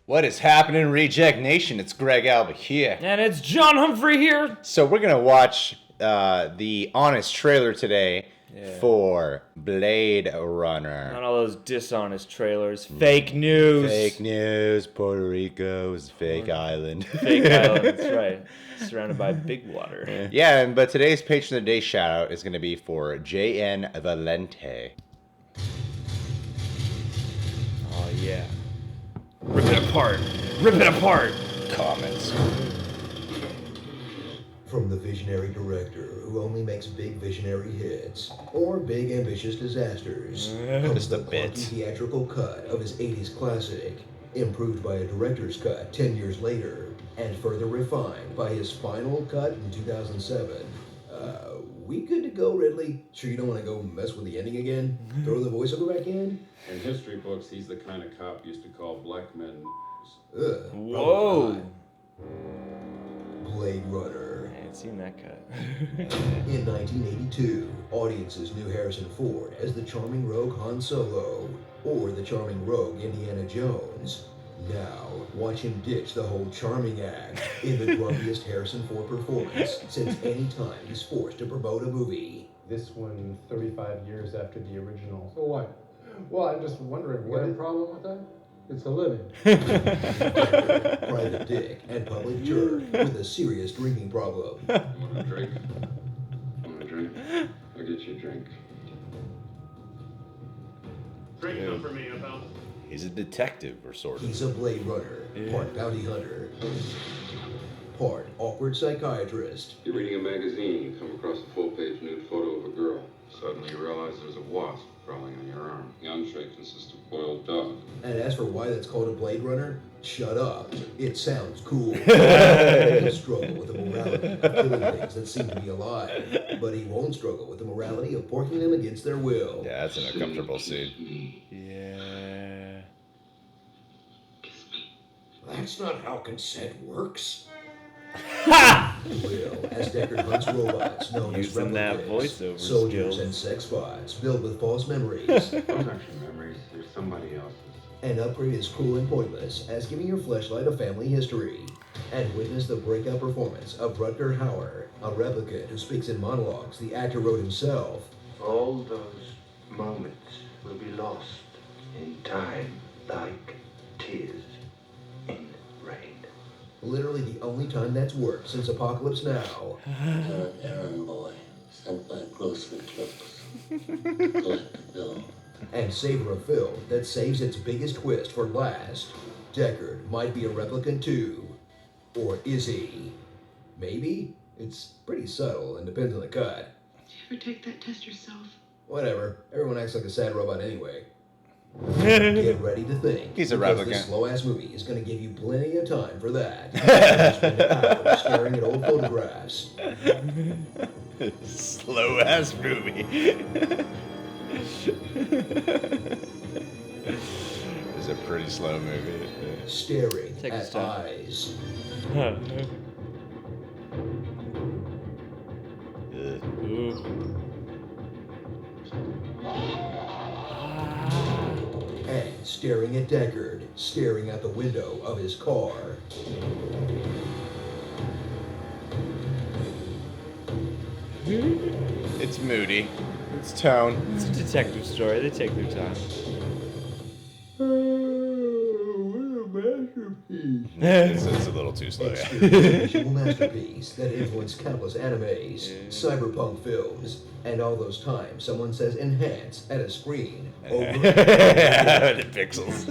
What is happening, Reject Nation? It's Greg Alba here. And it's John Humphrey here. So we're going to watch the honest trailer today for Blade Runner. Not all those dishonest trailers. Fake news. Fake news. Puerto Rico is a fake island. Fake island, that's right. Surrounded by big water. Yeah, but today's Patron of the Day shout out is going to be for J.N. Valente. Oh, yeah. Rip it apart. Rip it apart. Comments. From the visionary director who only makes big visionary hits or big ambitious disasters comes Just a the bit. clunky theatrical cut of his 80s classic, improved by a director's cut 10 years later, and further refined by his final cut in 2007. We good to go, Ridley? Sure you don't want to go mess with the ending again? Throw the voiceover back in? In history books, he's the kind of cop used to call black men. Whoa. Blade Runner. I ain't seen that cut. In 1982, audiences knew Harrison Ford as the charming rogue Han Solo, or the charming rogue Indiana Jones. Now, watch him ditch the whole charming act in the grumpiest Harrison Ford performance since any time he's forced to promote a movie. This one 35 years after the original. So what? Well, I'm just wondering, what a problem with that? It's a living. Private dick and public jerk with a serious drinking problem. Want a drink? Want a drink? I'll get you a drink. Drink come for me, pal. He's a detective, or sort of. He's a Blade Runner, part bounty hunter, part awkward psychiatrist. You're reading a magazine, you come across a full-page nude photo of a girl. Suddenly you realize there's a wasp crawling on your arm. The entree consists of boiled dog. And as for why that's called a Blade Runner, shut up. It sounds cool. He'll struggle with the morality of killing things that seem to be alive, but he won't struggle with the morality of porking them against their will. Yeah, that's an uncomfortable scene. Yeah. That's not how consent works. Ha! Will, as Deckard hunts robots known as Using that replicants, voiceover soldiers skills. and sex bots filled with false memories, Those aren't your memories, they're somebody else's. and upgrade is cruel and pointless as giving your fleshlight a family history. And witness the breakout performance of Rutger Hauer, a replicant who speaks in monologues the actor wrote himself. All those moments will be lost in time like tears in rain. Literally the only time that's worked since Apocalypse Now. An errand boy sent by grocery clerks. Collect the bill. And savor a film that saves its biggest twist for last. Deckard might be a replicant too. Or is he? Maybe? It's pretty subtle and depends on the cut. Did you ever take that test yourself? Whatever. Everyone acts like a sad robot anyway. Get ready to think. He's a because replicant. This slow-ass movie is going to give you plenty of time for that. Spend hours staring at old photographs. Slow ass movie. It's a pretty slow movie. Staring Take at his time. eyes. Ooh. And staring at Deckard. Staring out the window of his car. It's moody. It's tone. It's a detective story. They take their time. It's a little too slow. Yeah. Experienced visual masterpiece that influenced countless animes, cyberpunk films, and all those times someone says enhance at a screen over and over. The pixels.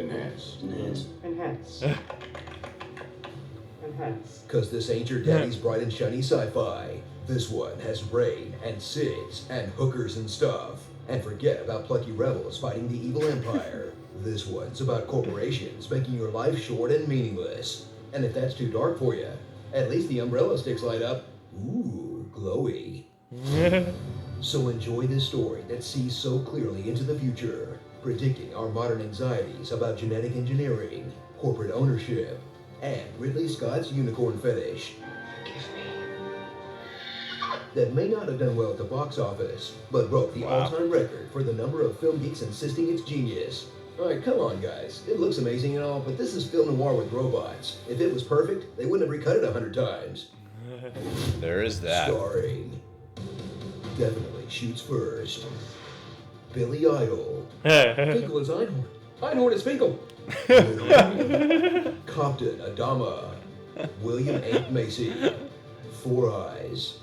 Enhance. Cause this ain't your daddy's bright and shiny sci-fi. This one has rain and SIDS and hookers and stuff. And forget about plucky rebels fighting the evil empire. This one's about corporations making your life short and meaningless. And if that's too dark for you, at least the umbrella sticks light up. Ooh, glowy. So enjoy this story that sees so clearly into the future, predicting our modern anxieties about genetic engineering, corporate ownership, and Ridley Scott's unicorn fetish. That may not have done well at the box office, but broke the all-time record for the number of film geeks insisting it's genius. Alright, come on, guys. It looks amazing and all, but this is film noir with robots. If it was perfect, they wouldn't have recut it 100 times. There is that. Starring... Definitely shoots first. Billy Idol. Finkel is Einhorn. Einhorn is Finkel. Compton Adama. William H. Macy. Four Eyes.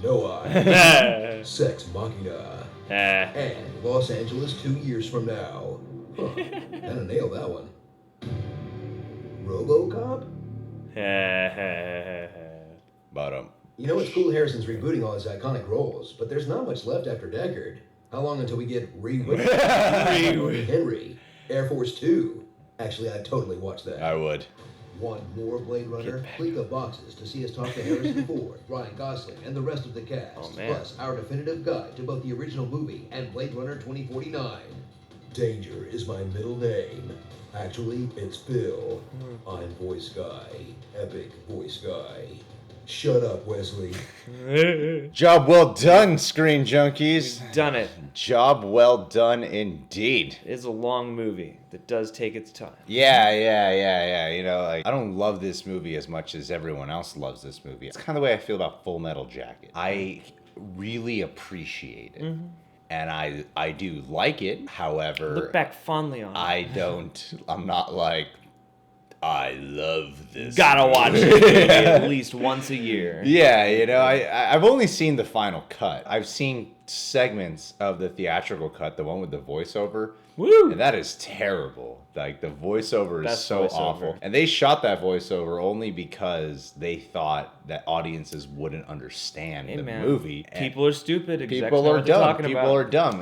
No Eyes. Sex Machina. And Los Angeles 2 years from now. Huh, kinda nailed that one. RoboCop? But You know, it's cool Harrison's rebooting all his iconic roles, but there's not much left after Deckard. How long until we get Henry, Air Force 2? Actually, I'd totally watch that. I would. Want more Blade Runner? Click the boxes to see us talk to Harrison Ford, Ryan Gosling, and the rest of the cast. Oh, man. Plus, our definitive guide to both the original movie and Blade Runner 2049. Danger is my middle name. Actually, it's Bill. I'm voice guy. Epic voice guy. Shut up, Wesley. Job well done, Screen Junkies. Done it. Job well done indeed. It is a long movie that does take its time. Yeah. You know, like, I don't love this movie as much as everyone else loves this movie. It's kind of the way I feel about Full Metal Jacket. I really appreciate it. Mm-hmm. And I do like it. However, Look back fondly on it. I'm not like, I love this. Gotta watch this movie at least once a year. Yeah, you know, I've only seen the final cut. I've seen segments of the theatrical cut, the one with the voiceover. Woo! And that is terrible. Like, the voiceover is Best so voiceover. awful. And they shot that voiceover only because they thought that audiences wouldn't understand the man. movie. And People are stupid. Exactly people are what they're dumb. talking People about. are dumb.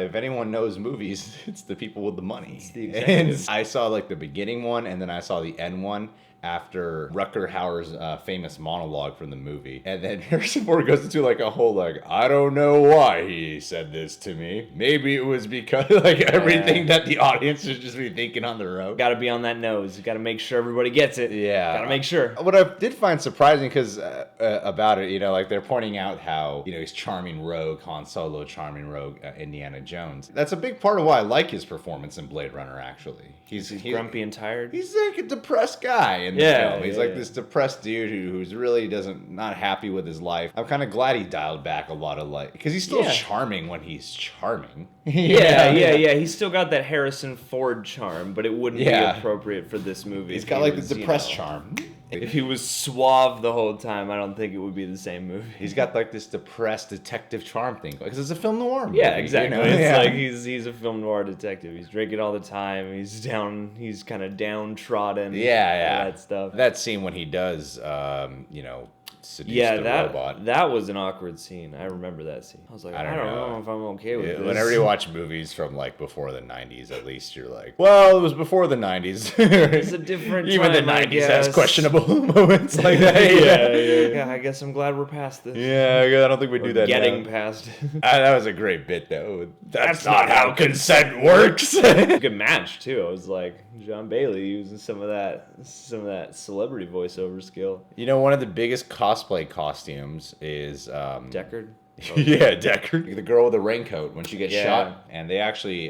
If anyone knows movies, it's the people with the money. It's the And executives. I saw like the beginning one, and then I saw the end one after Rutger Hauer's famous monologue from the movie. And then Harrison Ford goes into like a whole like, I don't know why he said this to me. Maybe it was because like everything that the audience should just be thinking on their own. Gotta be on that nose. Gotta make sure everybody gets it. Yeah. Gotta make sure. What I did find surprising because about it, you know, like they're pointing out how, you know, he's charming rogue, Han Solo, charming rogue, Indiana Jones. That's a big part of why I like his performance in Blade Runner, actually. He's Grumpy and tired. He's like a depressed guy in the Yeah, film. He's yeah, like yeah. this depressed dude who's really not happy with his life. I'm kind of glad he dialed back a lot of like, because he's still Yeah. charming when he's charming. Yeah. He's still got that Harrison Ford charm, but it wouldn't be Yeah. appropriate for this movie. He's if got he like was, the depressed you know, charm. If he was suave the whole time, I don't think it would be the same movie. He's got like this depressed detective charm thing because it's a film noir movie. Yeah, exactly. You know? It's Yeah. like he's a film noir detective. He's drinking all the time. He's kind of downtrodden. Yeah. All that stuff. That scene when he does, you know, seduce the that robot. that was an awkward scene. I remember that scene. I was like, I don't know if I'm okay with this. Whenever you watch movies from like before the 90s, at least you're like, well, it was before the 90s. It's a different Even the time, I 90s has guess. questionable moments like that. Yeah, I guess I'm glad we're past this. Yeah, I don't think we do that Getting now. past it. That was a great bit, though. That's not how consent works. Good match too. I was like, John Bailey using some of that celebrity voiceover skill. You know, one of the biggest cosplay costumes is Deckard. Yeah, Deckard. The girl with the raincoat when she gets Yeah. shot. And they actually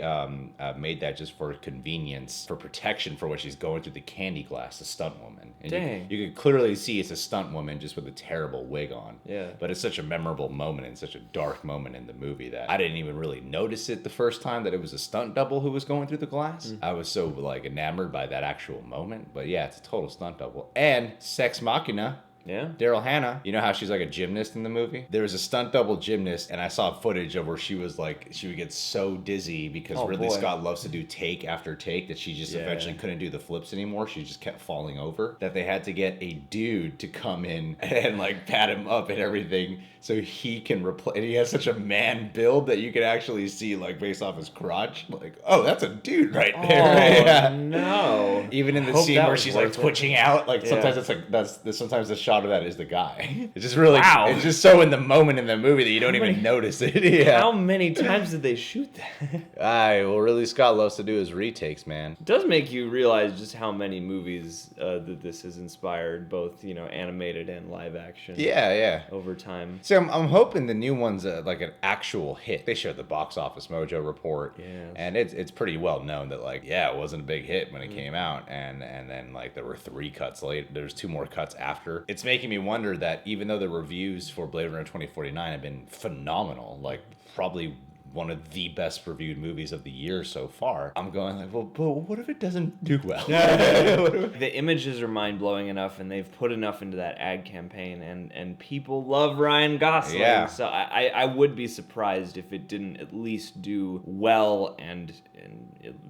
made that just for convenience, for protection for when she's going through the candy glass, the stunt woman. And Dang. You can clearly see it's a stunt woman just with a terrible wig on. Yeah. But it's such a memorable moment and such a dark moment in the movie that I didn't even really notice it the first time that it was a stunt double who was going through the glass. I was so like enamored by that actual moment. But yeah, it's a total stunt double. And Sex Machina. Yeah. Daryl Hannah, you know how she's like a gymnast in the movie? There was a stunt double gymnast, and I saw footage of where she was like, she would get so dizzy because Ridley boy. Scott loves to do take after take that she just eventually couldn't do the flips anymore. She just kept falling over. That they had to get a dude to come in and like pat him up and everything so he can replace. And he has such a man build that you can actually see like based off his crotch. Like, oh, that's a dude right there. Yeah. No. Even in the Hope scene that where was she's like worth it. twitching out, like Yeah. sometimes it's like sometimes the shot of that is the guy. It's just really, Wow. it's just so in the moment in the movie that you don't even notice it. Yeah. How many times did they shoot that? Well, Ridley Scott loves to do his retakes, man. It does make you realize just how many movies that this has inspired, both animated and live action. Yeah. Over time. So I'm hoping the new one's like an actual hit. They showed the Box Office Mojo report, and it's pretty well known that like it wasn't a big hit when it came out, and then like there were 3 cuts later. There's 2 more cuts after. It's making me wonder that even though the reviews for Blade Runner 2049 have been phenomenal, like probably one of the best reviewed movies of the year so far, I'm going like, well, but what if it doesn't do well? The images are mind-blowing enough, and they've put enough into that ad campaign, and people love Ryan Gosling. Yeah. So I would be surprised if it didn't at least do well and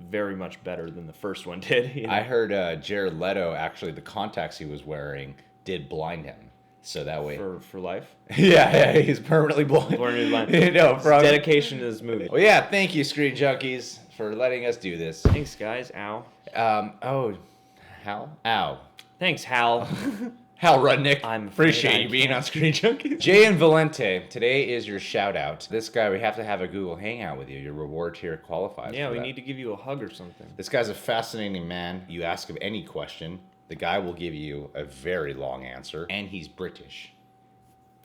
very much better than the first one did. You know? I heard Jared Leto, actually, the contacts he was wearing did blind him. So that way... For life? yeah, he's permanently blind. Permanently blind. You know, from... Dedication to this movie. Well, yeah, thank you, Screen Junkies, for letting us do this. Thanks, guys. Ow. Hal? Ow. Thanks, Hal. Hal Rudnick. I'm appreciate you being on Screen Junkies. Jay and Valente, today is your shout out. This guy, we have to have a Google Hangout with you. Your reward tier qualifies. Yeah, for we that. need to give you a hug or something. This guy's a fascinating man. You ask him any question, the guy will give you a very long answer, and he's British.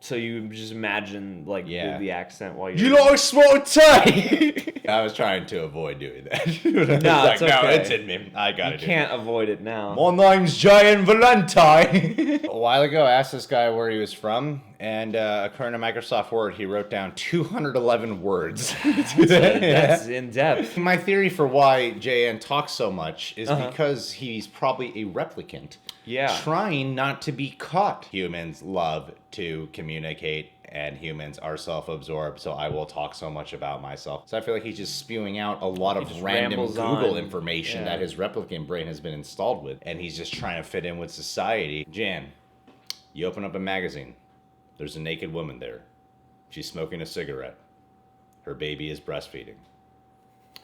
So you just imagine like the accent while you're... You know, small tie. I was trying to avoid doing that. No, it's okay. No, it's in me. I got it. You can't avoid it now. My name's Giant Valentine. A while ago, I asked this guy where he was from, and according to Microsoft Word, he wrote down 211 words. That's in depth. My theory for why JN talks so much is because he's probably a replicant. Yeah. Trying not to be caught. Humans love to communicate, and humans are self-absorbed, so I will talk so much about myself. So I feel like he's just spewing out a lot of random Google information that his replicant brain has been installed with, and he's just trying to fit in with society. Jan, you open up a magazine. There's a naked woman there. She's smoking a cigarette. Her baby is breastfeeding.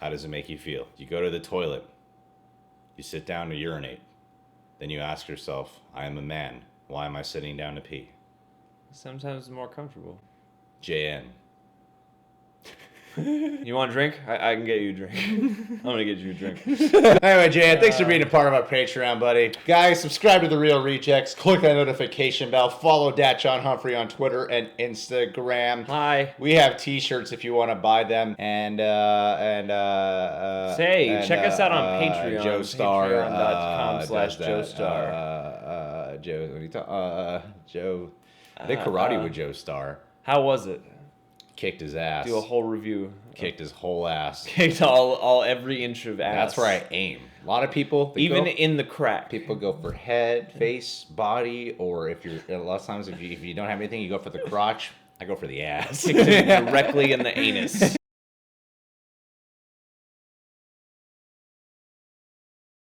How does it make you feel? You go to the toilet. You sit down to urinate. Then you ask yourself, I am a man. Why am I sitting down to pee? Sometimes it's more comfortable. JN. You want a drink? I can get you a drink. I'm gonna get you a drink. Anyway, JN, thanks for being a part of our Patreon, buddy. Guys, subscribe to The Real Rejects. Click that notification bell. Follow John Humphrey on Twitter and Instagram. Hi. We have t-shirts if you want to buy them. And check us out on Patreon. Joe Star. Patreon.com/JoeStar. Joe. I did karate with Joe Star. How was it? Kicked his ass. Do a whole review. Kicked his whole ass. Kicked every inch of ass. That's where I aim. A lot of people, in the crack. People go for head, face, body, or if you're a lot of times if you don't have anything, you go for the crotch. I go for the ass. Directly in the anus.